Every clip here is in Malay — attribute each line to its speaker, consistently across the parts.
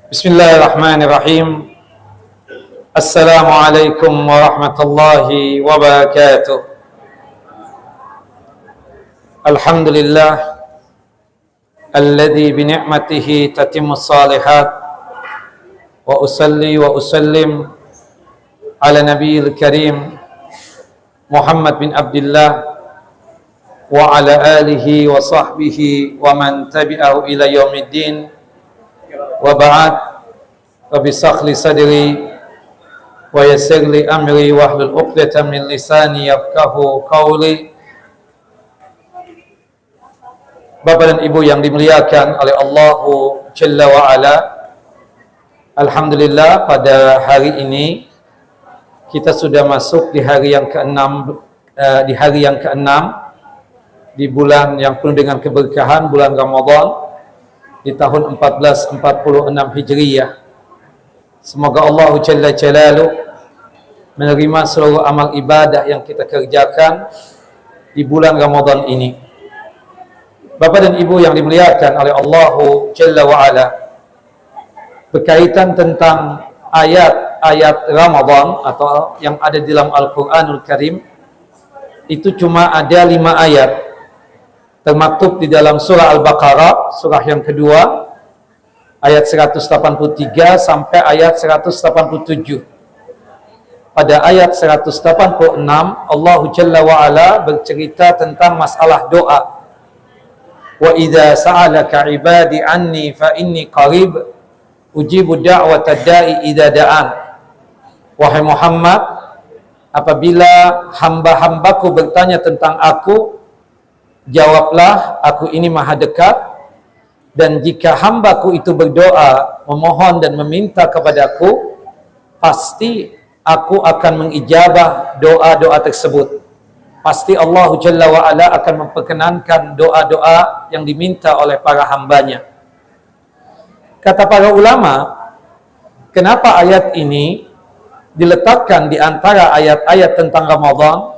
Speaker 1: Bismillahirrahmanirrahim. Assalamualaikum warahmatullahi wabarakatuh. Alhamdulillah alladzi bi ni'matihi tatimmus shalihat wa usalli wa usallim ala nabiyil karim Muhammad bin Abdullah wa ala alihi wa sahbihi wa man tabi'ahu ila yaumiddin. Wa ba'd, rabbi shrah li sadri wa yassir li amri wahlul 'uqdatam min lisani yafqahu qawli. Bapak dan Ibu yang dimuliakan oleh Allahu Jalla wa Ala, alhamdulillah pada hari ini kita sudah masuk di hari yang ke-6 di bulan yang penuh dengan keberkahan, bulan Ramadan di tahun 1446 Hijriyah. Semoga Allah Jalla Jalaluh menerima seluruh amal ibadah yang kita kerjakan di bulan Ramadan ini. Bapak dan Ibu yang dimuliakan oleh Allah Jalla wa Ala, berkaitan tentang ayat-ayat Ramadan atau yang ada di dalam Al-Quranul Karim, itu cuma ada 5 ayat termaktub di dalam surah Al-Baqarah, surah yang kedua, ayat 183 sampai ayat 187. Pada ayat 186, Allah Jalla wa Ala bercerita tentang masalah doa. Wa idza sa'alaka 'ibadi anni fa inni qarib ujibu da'watad da'i idza da'an. Wahai Muhammad, apabila hamba-hambaku bertanya tentang aku, jawablah, aku ini maha dekat, dan jika hambaku itu berdoa, memohon dan meminta kepadaku, pasti aku akan mengijabah doa-doa tersebut. Pasti Allah Jalla wa Ala akan memperkenankan doa-doa yang diminta oleh para hambanya. Kata para ulama, kenapa ayat ini diletakkan di antara ayat-ayat tentang Ramadan?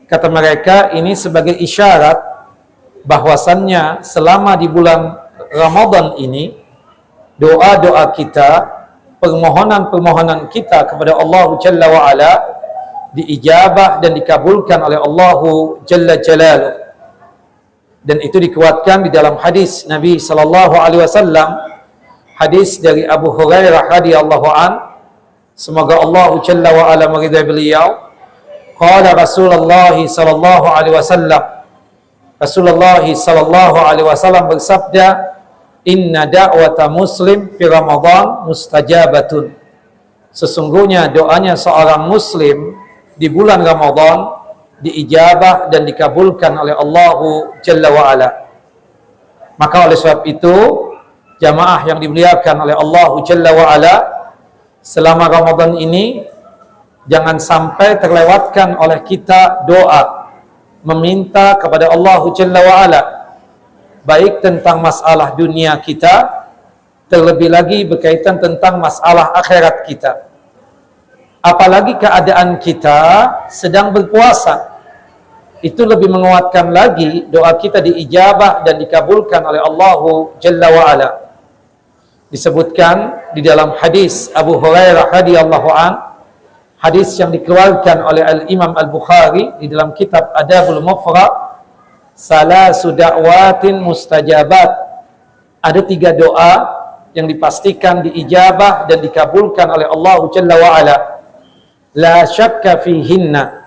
Speaker 1: Kata mereka, ini sebagai isyarat bahwasannya selama di bulan Ramadan ini, doa-doa kita, permohonan-permohonan kita kepada Allah Jalla wa Ala diijabah dan dikabulkan oleh Allah Jalla Jalaluh. Dan itu dikuatkan di dalam hadis Nabi sallallahu alaihi wasallam, hadis dari Abu Hurairah radhiyallahu an, semoga Allah Jalla wa Ala meridai beliau. Qala Rasulullah sallallahu alaihi wasallam, Rasulullah sallallahu alaihi wasallam bersabda, inna da'wata muslim fi Ramadan mustajabatun. Sesungguhnya doanya seorang muslim di bulan Ramadan diijabah dan dikabulkan oleh Allah Jalla wa Ala. Maka oleh sebab itu, jamaah yang dimuliakan oleh Allah Jalla wa Ala, selama Ramadan ini jangan sampai terlewatkan oleh kita doa meminta kepada Allah Jalla wa Ala, baik tentang masalah dunia kita, terlebih lagi berkaitan tentang masalah akhirat kita. Apalagi keadaan kita sedang berpuasa, itu lebih menguatkan lagi doa kita diijabah dan dikabulkan oleh Allah Jalla wa Ala. Disebutkan di dalam hadis Abu Hurairah radhiyallahu an, hadis yang dikeluarkan oleh Al-Imam Al-Bukhari di dalam kitab Adabul Mufrad, salasu da'watin mustajabat. Ada 3 doa yang dipastikan diijabah dan dikabulkan oleh Allah Jalla wa Ala. La syakka fihinna.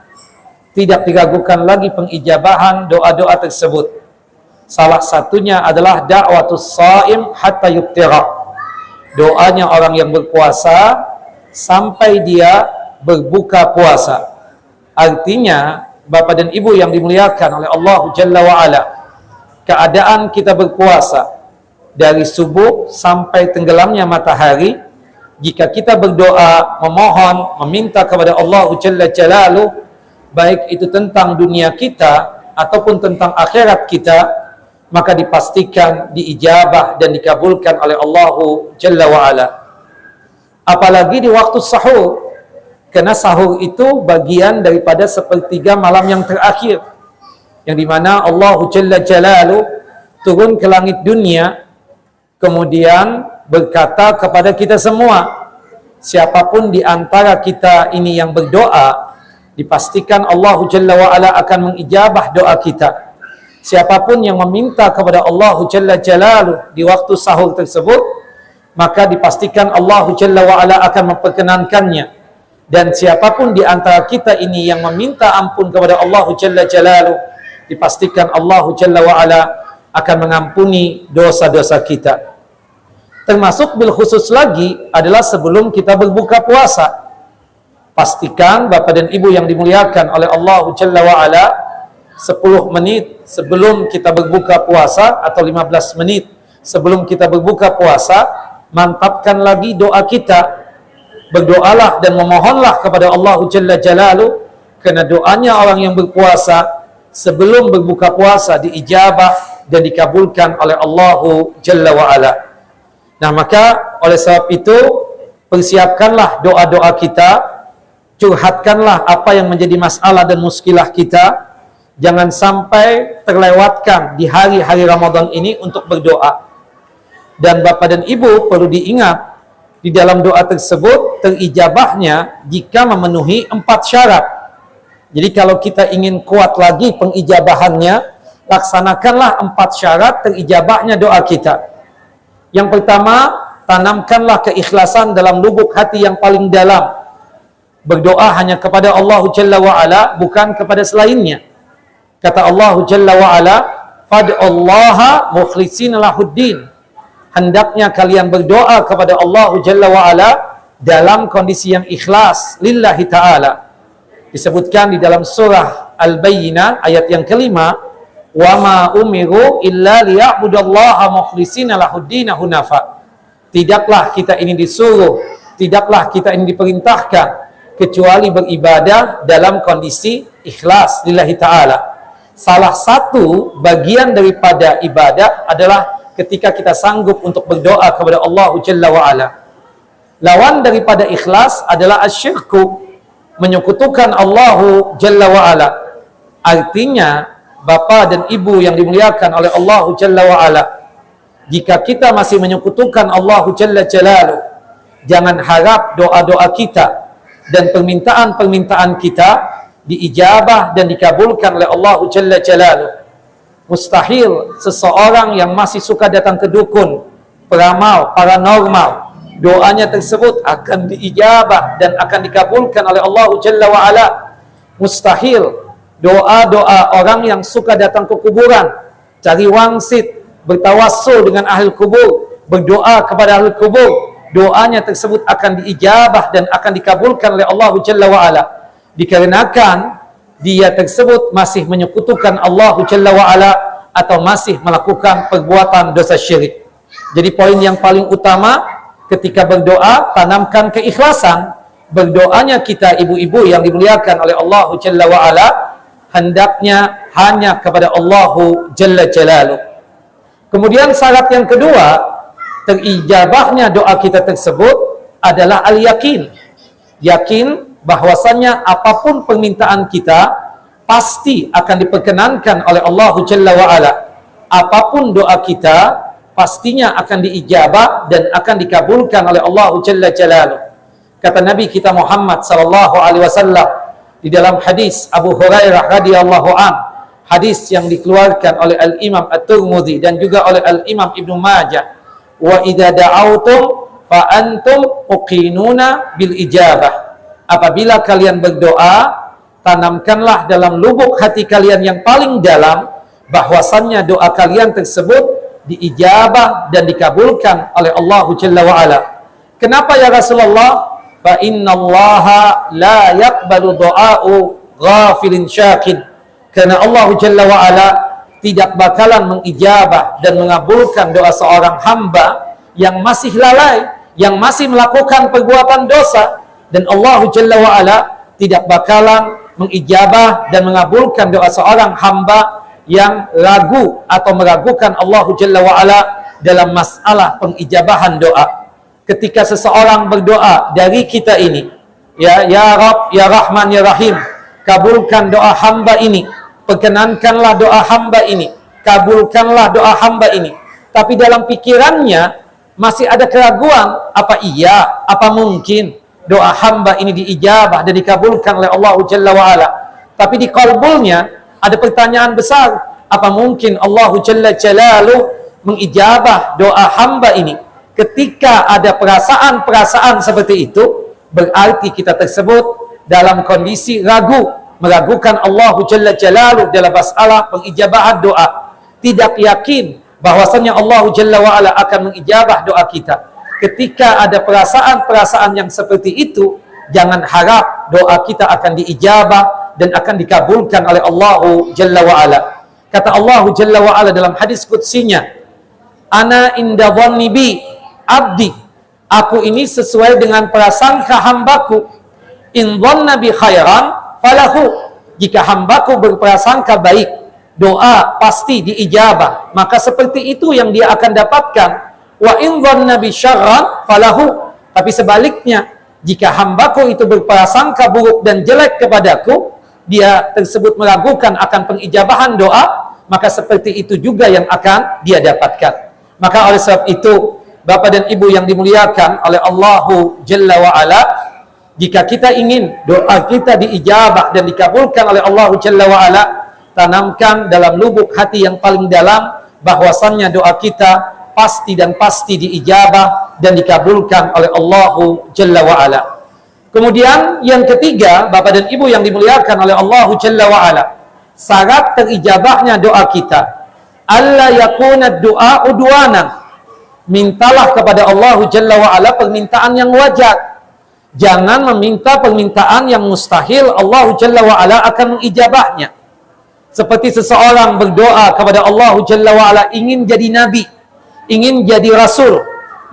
Speaker 1: Tidak diragukan lagi pengijabahan doa-doa tersebut. Salah satunya adalah da'watus shaim hatta yuftira. Doanya orang yang berpuasa sampai dia berbuka puasa. Artinya, Bapak dan Ibu yang dimuliakan oleh Allah Jalla wa Ala, keadaan kita berpuasa dari subuh sampai tenggelamnya matahari, jika kita berdoa, memohon, meminta kepada Allah Jalla Jalaluh, baik itu tentang dunia kita ataupun tentang akhirat kita, maka dipastikan diijabah dan dikabulkan oleh Allah Jalla wa Ala. Apalagi di waktu sahur, karena sahur itu bagian daripada sepertiga malam yang terakhir, yang dimana Allah Jalla Jalaluh turun ke langit dunia kemudian berkata kepada kita semua, siapapun di antara kita ini yang berdoa, dipastikan Allah Jalla wa'ala akan mengijabah doa kita. Siapapun yang meminta kepada Allah Jalla Jalaluh di waktu sahur tersebut, maka dipastikan Allah Jalla wa'ala akan memperkenankannya. Dan siapapun di antara kita ini yang meminta ampun kepada Allah Jalla Jalaluh, dipastikan Allah Jalla wa'ala akan mengampuni dosa-dosa kita. Termasuk bil khusus lagi adalah sebelum kita berbuka puasa. Pastikan Bapak dan Ibu yang dimuliakan oleh Allah Jalla wa'ala, 10 menit sebelum kita berbuka puasa atau 15 menit sebelum kita berbuka puasa, mantapkan lagi doa kita. Berdoalah dan memohonlah kepada Allah Jalla Jalaluh, karena doanya orang yang berpuasa sebelum berbuka puasa diijabah dan dikabulkan oleh Allah Jalla wa'ala. Nah, maka oleh sebab itu, persiapkanlah doa-doa kita, curhatkanlah apa yang menjadi masalah dan muskilah kita. Jangan sampai terlewatkan di hari-hari Ramadan ini untuk berdoa. Dan Bapak dan Ibu perlu diingat, di dalam doa tersebut terijabahnya jika memenuhi 4 syarat. Jadi kalau kita ingin kuat lagi pengijabahannya, laksanakanlah 4 syarat terijabahnya doa kita. Yang pertama, tanamkanlah keikhlasan dalam lubuk hati yang paling dalam. Berdoa hanya kepada Allah Jalla wa'ala, bukan kepada selainnya. Kata Allah Jalla wa'ala, fad'allaha mukhlishina lahuddin. Hendaknya kalian berdoa kepada Allah Jalla wa'ala dalam kondisi yang ikhlas lillahi ta'ala. Disebutkan di dalam surah Al-Bayyinah ayat yang kelima, wa ma umiru illa liya'budallaha mukhlishina lahuddin hunafa. Tidaklah kita ini disuruh, tidaklah kita ini diperintahkan kecuali beribadah dalam kondisi ikhlas lillahi ta'ala. Salah satu bagian daripada ibadah adalah ketika kita sanggup untuk berdoa kepada Allah Jalla wa'ala. Lawan daripada ikhlas adalah asyirku, menyekutukan Allah Jalla wa'ala. Artinya, Bapak dan Ibu yang dimuliakan oleh Allah Jalla wa'ala, jika kita masih menyekutukan Allah Jalla Jalaluh, jangan harap doa-doa kita dan permintaan-permintaan kita diijabah dan dikabulkan oleh Allah Jalla Jalaluh. Mustahil seseorang yang masih suka datang ke dukun, peramal, paranormal, doanya tersebut akan diijabah dan akan dikabulkan oleh Allah Jalla wa'ala. Mustahil doa-doa orang yang suka datang ke kuburan, cari wangsit, bertawassul dengan ahli kubur, berdoa kepada ahli kubur, doanya tersebut akan diijabah dan akan dikabulkan oleh Allah Jalla wa'ala. Dikarenakan dia tersebut masih menyekutukan Allah Jalla wa'ala atau masih melakukan perbuatan dosa syirik. Jadi poin yang paling utama ketika berdoa, tanamkan keikhlasan. Berdoanya kita ibu-ibu yang dimuliakan oleh Allah Jalla wa'ala, hendaknya hanya kepada Allah Jalla Jalaluh. Kemudian syarat yang kedua, terijabahnya doa kita tersebut adalah al-yakin. Yakin bahwasannya apapun permintaan kita pasti akan diperkenankan oleh Allah Jalla wa'ala. Apapun doa kita pastinya akan diijabah dan akan dikabulkan oleh Allah Jalla Jalaluh. Kata Nabi kita Muhammad sallallahu alaihi wasallam di dalam hadis Abu Hurairah radhiyallahu an, hadis yang dikeluarkan oleh Al-Imam At-Tirmidzi dan juga oleh Al-Imam Ibnu Majah, wa idza da'autum fa antum uqinuna bil ijabah. Apabila kalian berdoa, tanamkanlah dalam lubuk hati kalian yang paling dalam bahwasannya doa kalian tersebut diijabah dan dikabulkan oleh Allah Jalla wa'ala. Kenapa ya Rasulullah? Fa innallaha la yaqbalu du'a'u ghafilin syakin. Karena Allah Jalla wa'ala tidak bakalan mengijabah dan mengabulkan doa seorang hamba yang masih lalai, yang masih melakukan perbuatan dosa. Dan Allah Jalla wa'ala tidak bakalan mengijabah dan mengabulkan doa seorang hamba yang ragu atau meragukan Allah Jalla wa'ala dalam masalah pengijabahan doa. Ketika seseorang berdoa dari kita ini, ya Rabb, ya Rahman, ya Rahim, kabulkan doa hamba ini, perkenankanlah doa hamba ini, kabulkanlah doa hamba ini. tapi dalam pikirannya masih ada keraguan, apa iya, apa mungkin doa hamba ini diijabah dan dikabulkan oleh Allah Jalla wa'ala. Tapi di qalbulnya ada pertanyaan besar, apa mungkin Allah Jalla Jalaluh mengijabah doa hamba ini? Ketika ada perasaan-perasaan seperti itu, berarti kita tersebut dalam kondisi ragu, meragukan Allah Jalla Jalaluh dalam masalah pengijabahan doa, tidak yakin bahwasanya Allah Jalla wa'ala akan mengijabah doa kita. Ketika ada perasaan-perasaan yang seperti itu, jangan harap doa kita akan diijabah dan akan dikabulkan oleh Allah Jalla wa'ala. Kata Allah Jalla wa'ala dalam hadis qudsinya, ana inda dhanni bi abdi, aku ini sesuai dengan prasangka hambaku. In dhanna bi khairan falahu, jika hambaku berprasangka baik, doa pasti diijabah, maka seperti itu yang dia akan dapatkan. Wa in dhanna bi syarran falahu, tapi sebaliknya, jika hambaku itu berprasangka buruk dan jelek kepadaku, dia tersebut meragukan akan pengijabahan doa, maka seperti itu juga yang akan dia dapatkan. Maka oleh sebab itu, Bapak dan Ibu yang dimuliakan oleh Allahu Jalla wa'ala, jika kita ingin doa kita diijabah dan dikabulkan oleh Allahu Jalla wa'ala, tanamkan dalam lubuk hati yang paling dalam bahwasannya doa kita pasti dan pasti diijabah dan dikabulkan oleh Allahu Jalla wa'ala. Kemudian yang ketiga, Bapak dan Ibu yang dimuliakan oleh Allahu Jalla wa'ala, syarat terijabahnya doa kita, alla yakuna du'a udwanan, mintalah kepada Allahu Jalla wa'ala permintaan yang wajar. Jangan meminta permintaan yang mustahil Allahu Jalla wa'ala akan mengijabahnya. Seperti seseorang berdoa kepada Allahu Jalla wa'ala ingin jadi nabi, ingin jadi rasul,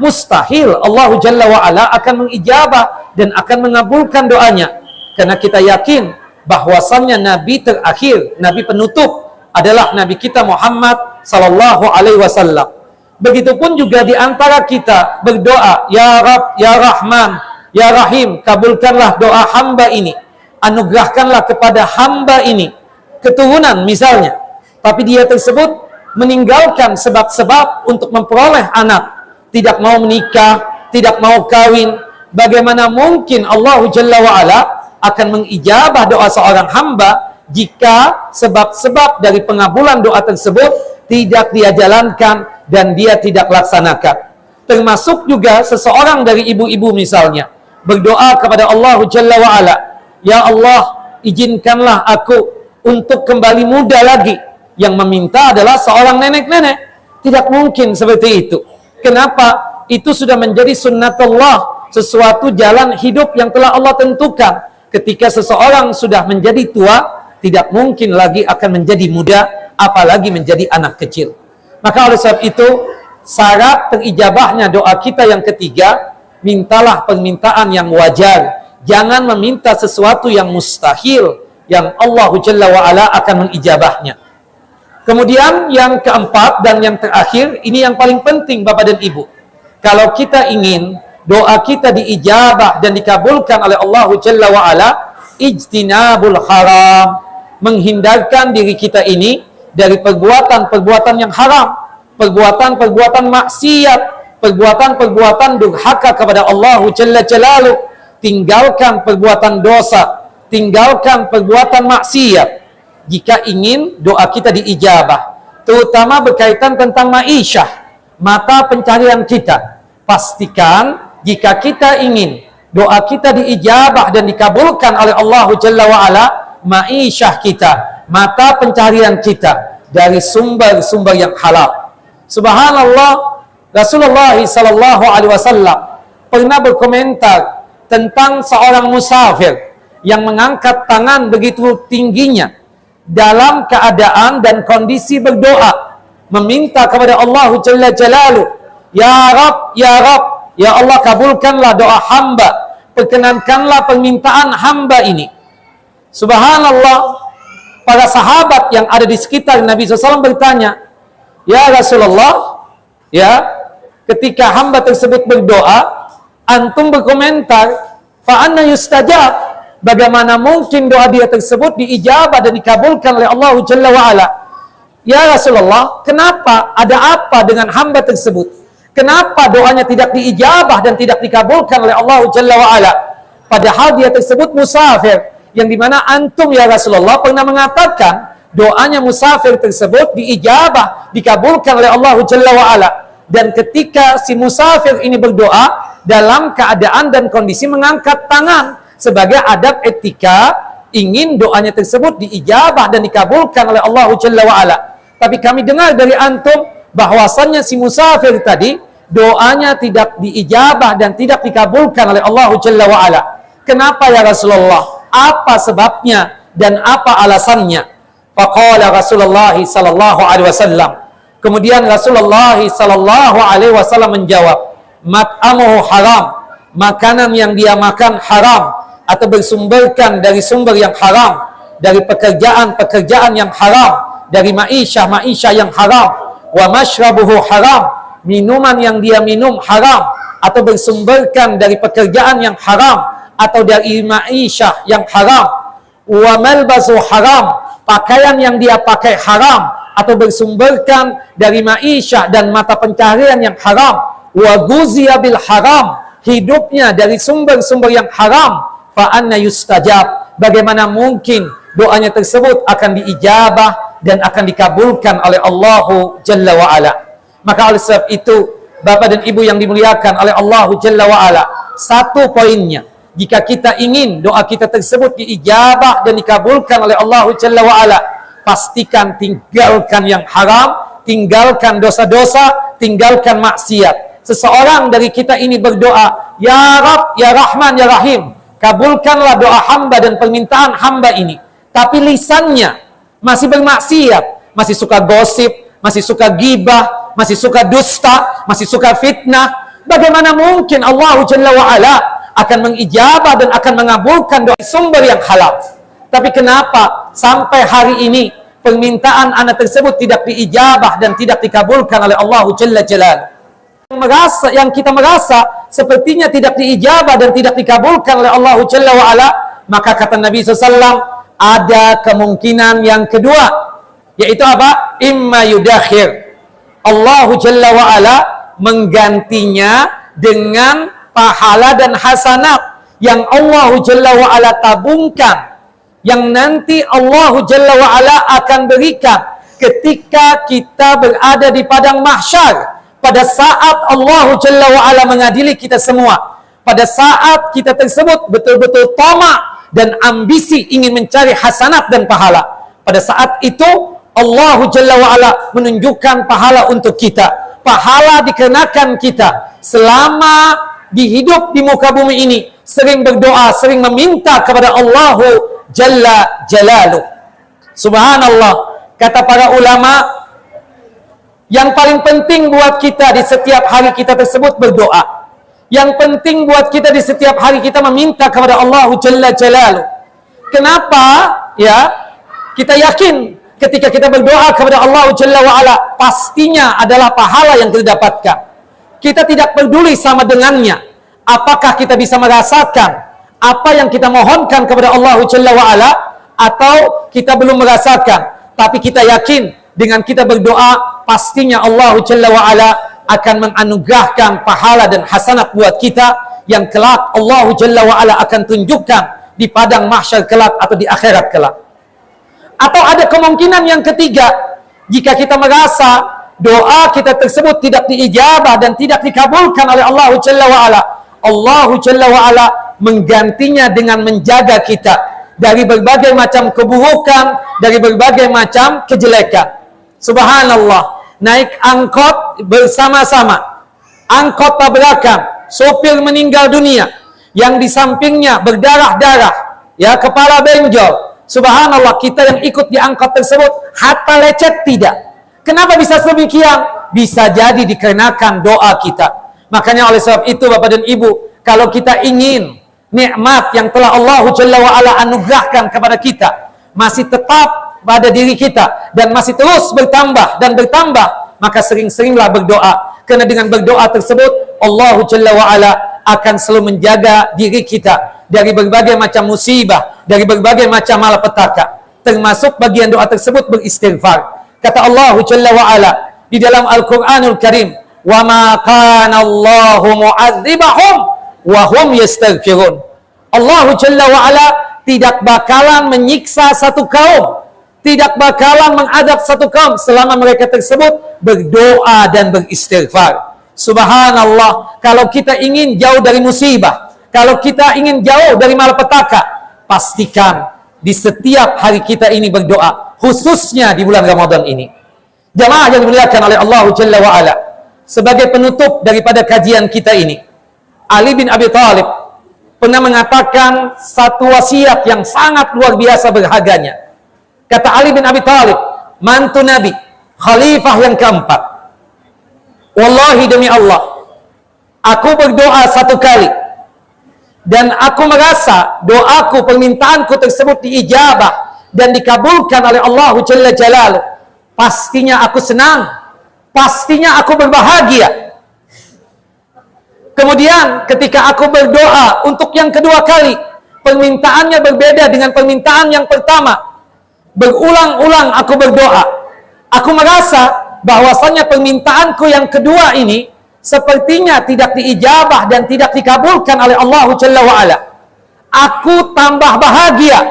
Speaker 1: mustahil Allahu Jalla wa'ala akan mengijabah dan akan mengabulkan doanya. Karena kita yakin bahwasannya nabi terakhir, nabi penutup adalah nabi kita Muhammad sallallahu alaihi wasallam. Begitupun juga di antara kita berdoa, ya Rabb, ya Rahman, ya Rahim, kabulkanlah doa hamba ini, anugerahkanlah kepada hamba ini keturunan misalnya, tapi dia tersebut meninggalkan sebab-sebab untuk memperoleh anak, tidak mau menikah, tidak mau kawin. Bagaimana mungkin Allah Jalla wa'ala akan mengijabah doa seorang hamba jika sebab-sebab dari pengabulan doa tersebut tidak dia jalankan dan dia tidak laksanakan? Termasuk juga seseorang dari ibu-ibu misalnya berdoa kepada Allah Jalla wa'ala, ya Allah, izinkanlah aku untuk kembali muda lagi. Yang meminta adalah seorang nenek-nenek. Tidak mungkin seperti itu. Kenapa? Itu sudah menjadi sunnatullah, sesuatu jalan hidup yang telah Allah tentukan. Ketika seseorang sudah menjadi tua, tidak mungkin lagi akan menjadi muda, apalagi menjadi anak kecil. Maka oleh sebab itu, syarat terijabahnya doa kita yang ketiga, mintalah permintaan yang wajar. Jangan meminta sesuatu yang mustahil, yang Allah Jalla wa'ala akan mengijabahnya. Kemudian yang keempat dan yang terakhir, ini yang paling penting Bapak dan Ibu. Kalau kita ingin doa kita diijabah dan dikabulkan oleh Allah Jalla wa'ala, ijtinabul haram, menghindarkan diri kita ini dari perbuatan-perbuatan yang haram, perbuatan-perbuatan maksiat, perbuatan-perbuatan durhaka kepada Allah Jalla Jalaluh. Tinggalkan perbuatan dosa, tinggalkan perbuatan maksiat jika ingin doa kita diijabah, terutama berkaitan tentang ma'isyah, mata pencarian kita. Pastikan jika kita ingin doa kita diijabah dan dikabulkan oleh Allah Jalla wa'ala, ma'isyah kita, mata pencarian kita dari sumber-sumber yang halal. Subhanallah, Rasulullah sallallahu alaihi wasallam pernah berkomentar tentang seorang musafir yang mengangkat tangan begitu tingginya dalam keadaan dan kondisi berdoa, meminta kepada Allah Jalla Jalaluh, ya Rabb, ya Rabb, ya Allah, kabulkanlah doa hamba, perkenankanlah permintaan hamba ini. Subhanallah, para sahabat yang ada di sekitar Nabi SAW bertanya, ya Rasulullah, ya, ketika hamba tersebut berdoa, antum berkomentar, fa'anna yustajab, bagaimana mungkin doa dia tersebut diijabah dan dikabulkan oleh Allah Jalla wa'ala? "Ya Rasulullah, kenapa? Ada apa dengan hamba tersebut? Kenapa doanya tidak diijabah dan tidak dikabulkan oleh Allah Jalla wa'ala? Padahal dia tersebut musafir, yang dimana antum ya Rasulullah pernah mengatakan doanya musafir tersebut diijabah, dikabulkan oleh Allah Jalla wa'ala. Dan ketika si musafir ini berdoa dalam keadaan dan kondisi mengangkat tangan sebagai adab etika, ingin doanya tersebut diijabah dan dikabulkan oleh Allah Jalla wa'ala. Tapi kami dengar dari antum bahwasannya si musafir tadi doanya tidak diijabah dan tidak dikabulkan oleh Allah Jalla wa'ala. Kenapa ya Rasulullah? Apa sebabnya dan apa alasannya? Faqala Rasulullah sallallahu alaihi wasallam. Kemudian Rasulullah sallallahu alaihi wasallam menjawab, "Mat'amuhu haram." Makanan yang dia makan haram atau bersumberkan dari sumber yang haram, dari pekerjaan-pekerjaan yang haram, dari ma'isyah yang haram. Wa mashrabuhu haram. Minuman yang dia minum haram atau bersumberkan dari pekerjaan yang haram atau dari ma'isyah yang haram. Wa malbasu haram. Pakaian yang dia pakai haram atau bersumberkan dari ma'isyah dan mata pencaharian yang haram. Wa guziya bil haram. Hidupnya dari sumber-sumber yang haram. Fa anna yustajab. Bagaimana mungkin doanya tersebut akan diijabah dan akan dikabulkan oleh Allah Jalla wa'ala? Maka oleh sebab itu, Bapak dan Ibu yang dimuliakan oleh Allah Jalla wa'ala, satu poinnya, jika kita ingin doa kita tersebut diijabah dan dikabulkan oleh Allah Jalla wa'ala, pastikan tinggalkan yang haram, tinggalkan dosa-dosa, tinggalkan maksiat. Seseorang dari kita ini berdoa, "Ya Rabb, Ya Rahman, Ya Rahim, kabulkanlah doa hamba dan permintaan hamba ini." Tapi lisannya masih bermaksiat, masih suka gosip, masih suka gibah, masih suka dusta, masih suka fitnah. Bagaimana mungkin Allah Jalla wa'ala akan mengijabah dan akan mengabulkan doa sumber yang halal? Tapi kenapa sampai hari ini permintaan anak tersebut tidak diijabah dan tidak dikabulkan oleh Allah Jalla Jalaluhu? Yang kita merasa sepertinya tidak diijabah dan tidak dikabulkan oleh Allah Jalla wa'ala, maka kata Nabi SAW, ada kemungkinan yang kedua, yaitu apa? Imma yudakhir. Allah Jalla wa'ala menggantinya dengan pahala dan hasanat yang Allah Jalla wa'ala tabungkan, yang nanti Allah Jalla wa'ala akan berikan ketika kita berada di padang mahsyar. Pada saat Allah Jalla wa'ala mengadili kita semua, pada saat kita tersebut betul-betul tamak dan ambisi ingin mencari hasanat dan pahala, pada saat itu Allah Jalla wa'ala menunjukkan pahala untuk kita. Pahala dikenakan kita selama dihidup di muka bumi ini, sering berdoa, sering meminta kepada Allah Jalla Jalaluhu. Subhanallah, kata para ulama, yang paling penting buat kita di setiap hari kita tersebut berdoa. Yang penting buat kita di setiap hari kita meminta kepada Allah Jalla Jalaluhu. Kenapa? Ya, kita yakin ketika kita berdoa kepada Allah Jalla wa'ala, pastinya adalah pahala yang kita dapatkan. Kita tidak peduli sama dengannya. Apakah kita bisa merasakan apa yang kita mohonkan kepada Allah Jalla wa'ala, atau kita belum merasakan. Tapi kita yakin dengan kita berdoa, pastinya Allah Jalla wa'ala akan menganugerahkan pahala dan hasanat buat kita, yang kelak Allah Jalla wa'ala akan tunjukkan di padang mahsyar kelak atau di akhirat kelak. Atau ada kemungkinan yang ketiga, jika kita merasa doa kita tersebut tidak diijabah dan tidak dikabulkan oleh Allah Jalla wa'ala, Allah Jalla wa'ala menggantinya dengan menjaga kita dari berbagai macam keburukan, dari berbagai macam kejelekan. Subhanallah, naik angkot bersama-sama, angkot tabrakan, sopir meninggal dunia, yang di sampingnya berdarah-darah, ya, kepala benjol. Subhanallah, kita yang ikut di angkot tersebut hatta lecet tidak. Kenapa bisa sedemikian? Bisa jadi dikarenakan doa kita. Makanya oleh sebab itu Bapak dan Ibu, kalau kita ingin nikmat yang telah Allah Jalla wa'ala anugerahkan kepada kita masih tetap pada diri kita dan masih terus bertambah dan bertambah, maka sering-seringlah berdoa. Karena dengan berdoa tersebut Allah Jalla wa'ala akan selalu menjaga diri kita dari berbagai macam musibah, dari berbagai macam malapetaka. Termasuk bagian doa tersebut beristighfar. Kata Allah Jalla wa Ala di dalam Al-Qur'anul Karim, "Wa ma kana Allahu mu'adzibahum wa hum yastaghfirun." Allah Jalla wa Ala tidak bakalan menyiksa satu kaum, tidak bakalan mengadab satu kaum selama mereka tersebut berdoa dan beristighfar. Subhanallah, kalau kita ingin jauh dari musibah, kalau kita ingin jauh dari malapetaka, pastikan di setiap hari kita ini berdoa, khususnya di bulan Ramadan ini. Jamaah yang dimuliakan oleh Allah Jalla wa Ala, sebagai penutup daripada kajian kita ini, Ali bin Abi Thalib pernah mengatakan satu wasiat yang sangat luar biasa berharganya. Kata Ali bin Abi Thalib, mantu Nabi, khalifah yang keempat, wallahi demi Allah, aku berdoa satu kali dan aku merasa doaku, permintaanku tersebut diijabah dan dikabulkan oleh Allah Jalla Jalaluh. Pastinya aku senang, pastinya aku berbahagia. Kemudian ketika aku berdoa untuk yang kedua kali, permintaannya berbeda dengan permintaan yang pertama. Berulang-ulang aku berdoa, aku merasa bahwasannya permintaanku yang kedua ini sepertinya tidak diijabah dan tidak dikabulkan oleh Allah Jalla wa Ala. Aku tambah bahagia,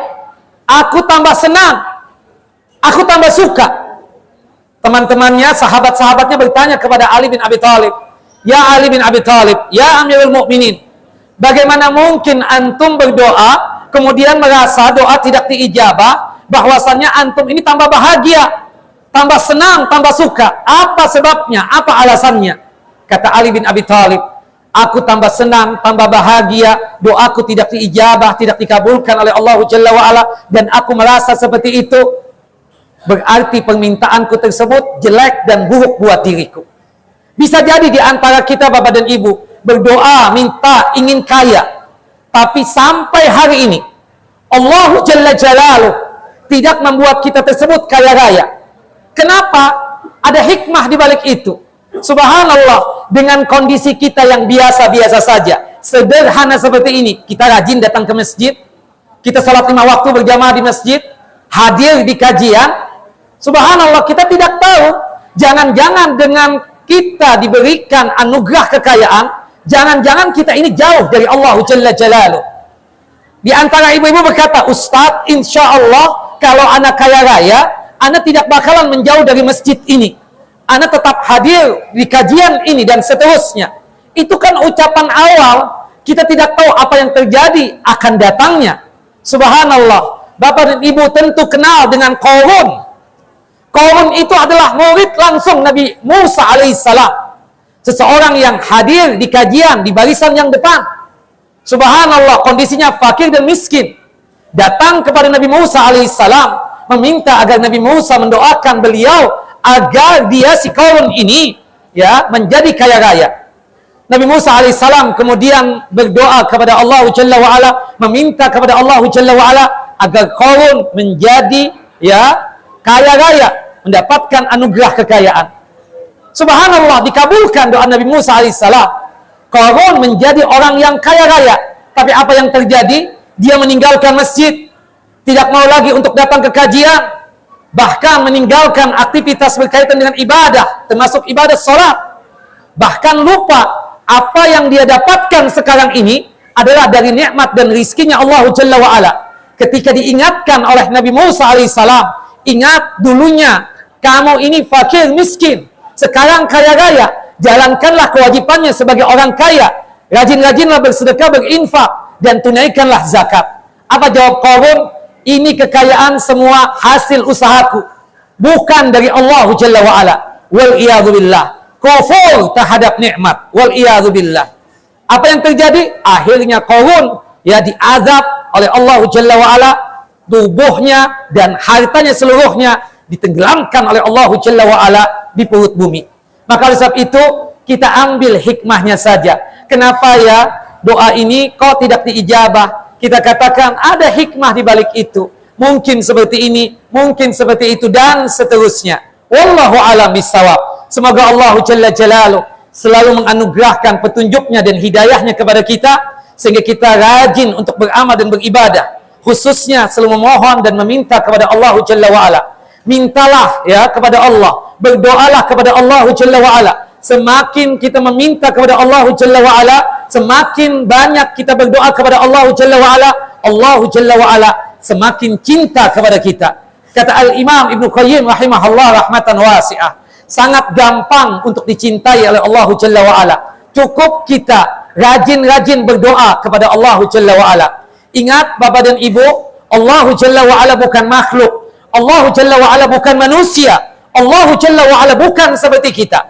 Speaker 1: aku tambah senang, aku tambah suka. Teman-temannya, sahabat-sahabatnya bertanya kepada Ali bin Abi Thalib, "Ya Ali bin Abi Thalib, ya Amirul Mukminin, bagaimana mungkin antum berdoa kemudian merasa doa tidak diijabah, bahwasannya antum ini tambah bahagia, tambah senang, tambah suka. Apa sebabnya? Apa alasannya?" Kata Ali bin Abi Thalib, "Aku tambah senang, tambah bahagia, doaku tidak diijabah, tidak dikabulkan oleh Allah Jalla wa Ala, dan aku merasa seperti itu. Berarti permintaanku tersebut jelek dan buruk buat diriku." Bisa jadi di antara kita Bapak dan Ibu berdoa, minta, ingin kaya, tapi sampai hari ini Allah Jalla Jalaluh tidak membuat kita tersebut kaya raya. Kenapa? Ada hikmah di balik itu. Subhanallah, dengan kondisi kita yang biasa-biasa saja, sederhana seperti ini, kita rajin datang ke masjid, kita salat 5 waktu berjamaah di masjid, hadir di kajian. Subhanallah, kita tidak tahu, jangan-jangan dengan kita diberikan anugerah kekayaan, jangan-jangan kita ini jauh dari Allah Jalla Jalaluh. Di antara ibu-ibu berkata, "Ustadz, insya Allah kalau anak kaya raya, anak tidak bakalan menjauh dari masjid ini. Anak tetap hadir di kajian ini dan seterusnya." Itu kan ucapan awal, kita tidak tahu apa yang terjadi akan datangnya. Subhanallah, Bapak dan Ibu tentu kenal dengan Qarun. Qarun itu adalah murid langsung Nabi Musa alaihissalam. Seseorang yang hadir di kajian di barisan yang depan. Subhanallah, kondisinya fakir dan miskin. Datang kepada Nabi Musa alaihissalam, meminta agar Nabi Musa mendoakan beliau agar dia si Qarun ini ya menjadi kaya raya. Nabi Musa alaihissalam kemudian berdoa kepada Allah Jalla wa Ala, meminta kepada Allah Jalla wa Ala agar Qarun menjadi ya kaya raya, mendapatkan anugerah kekayaan. Subhanallah, dikabulkan doa Nabi Musa alaihissalam. Qarun menjadi orang yang kaya raya. Tapi apa yang terjadi? Dia meninggalkan masjid, tidak mau lagi untuk datang ke kajian, bahkan meninggalkan aktivitas berkaitan dengan ibadah, termasuk ibadah sholat. Bahkan lupa apa yang dia dapatkan sekarang ini adalah dari nikmat dan rizkinya Allah Jalla wa Ala. Ketika diingatkan oleh Nabi Musa alaihissalam, ingat dulunya kamu ini fakir miskin, sekarang kaya raya. Jalankanlah kewajibannya sebagai orang kaya. Rajin-rajinlah bersedekah, berinfak, dan tunaikanlah zakat. Apa jawab Qarun? Ini kekayaan semua hasil usahaku, bukan dari Allah Jalla wa Ala. Wal iyadzu billah. Kufur terhadap nikmat. Wal iyadzu billah. Apa yang terjadi? Akhirnya Qarun ya diazab oleh Allah Jalla wa Ala. Tubuhnya dan hartanya seluruhnya ditenggelamkan oleh Allah Jalla wa Ala di perut bumi. Maka oleh sebab itu kita ambil hikmahnya saja. Kenapa ya doa ini kok tidak diijabah? Kita katakan ada hikmah di balik itu. Mungkin seperti ini, mungkin seperti itu, dan seterusnya. Wallahu a'lam bishawab. Semoga Allah Jalla Jalaluh selalu menganugerahkan petunjuknya dan hidayahnya kepada kita, sehingga kita rajin untuk beramal dan beribadah. Khususnya selalu memohon dan meminta kepada Allah Jalla wa'ala. Mintalah ya kepada Allah, berdoalah kepada Allah Jalla wa Ala. Semakin kita meminta kepada Allah Jalla wa Ala, semakin banyak kita berdoa kepada Allah Jalla wa Ala, Allah Jalla wa Ala semakin cinta kepada kita. Kata Al-Imam Ibnu Qayyim rahimahullah rahmatan wasi'ah, sangat gampang untuk dicintai oleh Allah Jalla wa Ala. Cukup kita rajin-rajin berdoa kepada Allah Jalla wa Ala. Ingat Bapak dan Ibu, Allah Jalla wa Ala bukan makhluk. Allah Jalla wa Ala bukan manusia. Allah Jalla wa Ala bukan seperti kita.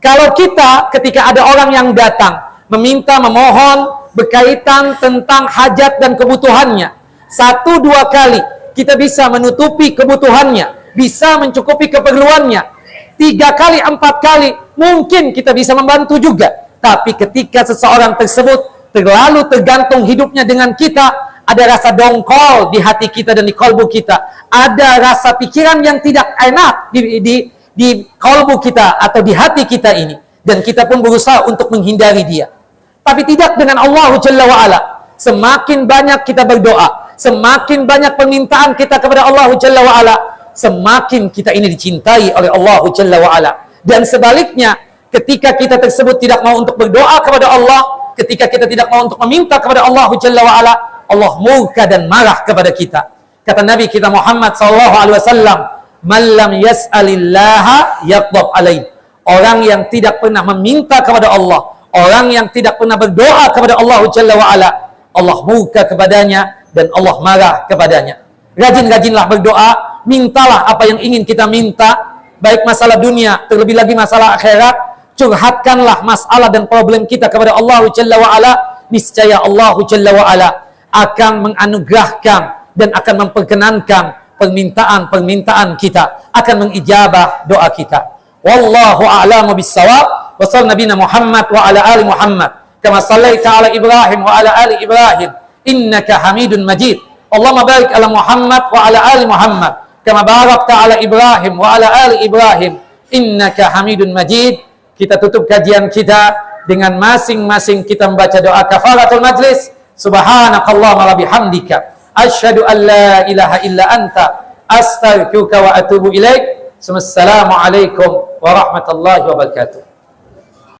Speaker 1: Kalau kita ketika ada orang yang datang meminta, memohon berkaitan tentang hajat dan kebutuhannya, 1-2 kali kita bisa menutupi kebutuhannya, bisa mencukupi keperluannya. 3 kali, 4 kali mungkin kita bisa membantu juga. Tapi ketika seseorang tersebut terlalu tergantung hidupnya dengan kita, ada rasa dongkol di hati kita dan di kalbu kita, ada rasa pikiran yang tidak enak di kalbu kita atau di hati kita ini, dan kita pun berusaha untuk menghindari dia. Tapi tidak dengan Allah Jalla wa Ala. Semakin banyak kita berdoa, semakin banyak permintaan kita kepada Allah Jalla wa Ala, semakin kita ini dicintai oleh Allah Jalla wa Ala. Dan sebaliknya, ketika kita tersebut tidak mau untuk berdoa kepada Allah, ketika kita tidak mau untuk meminta kepada Allah Jalla wa Ala, Allah murka dan marah kepada kita. Kata Nabi kita Muhammad sallallahu alaihi wasallam, "Man lam yas'alillaha yaghdab alaih." Orang yang tidak pernah meminta kepada Allah, orang yang tidak pernah berdoa kepada Allah Jalla wa Ala, Allah murka kepadanya dan Allah marah kepadanya. Rajin-rajinlah berdoa, mintalah apa yang ingin kita minta, baik masalah dunia, terlebih lagi masalah akhirat. Curhatkanlah masalah dan problem kita kepada Allah Jalla wa Ala, niscaya Allah Jalla wa Ala akan menganugerahkan dan akan memperkenankan permintaan-permintaan kita, akan mengijabah doa kita. Wallahu a'lamu bis-shawab. Wa sallallahu nabiyana Muhammad wa ala ali Muhammad kama sallaita ala Ibrahim wa ala ali Ibrahim innaka Hamidun Majid. Allahumma barik ala Muhammad wa ala ali Muhammad kama barakta ala Ibrahim wa ala ali Ibrahim innaka Hamidun Majid. Kita tutup kajian kita dengan masing-masing kita membaca doa kafaratul majlis. Subhanakallahumma wa bihamdika asyhadu an la ilaha illa anta astaghfiruka wa atubu ilaik. Assalamualaikum warahmatullahi wabarakatuh.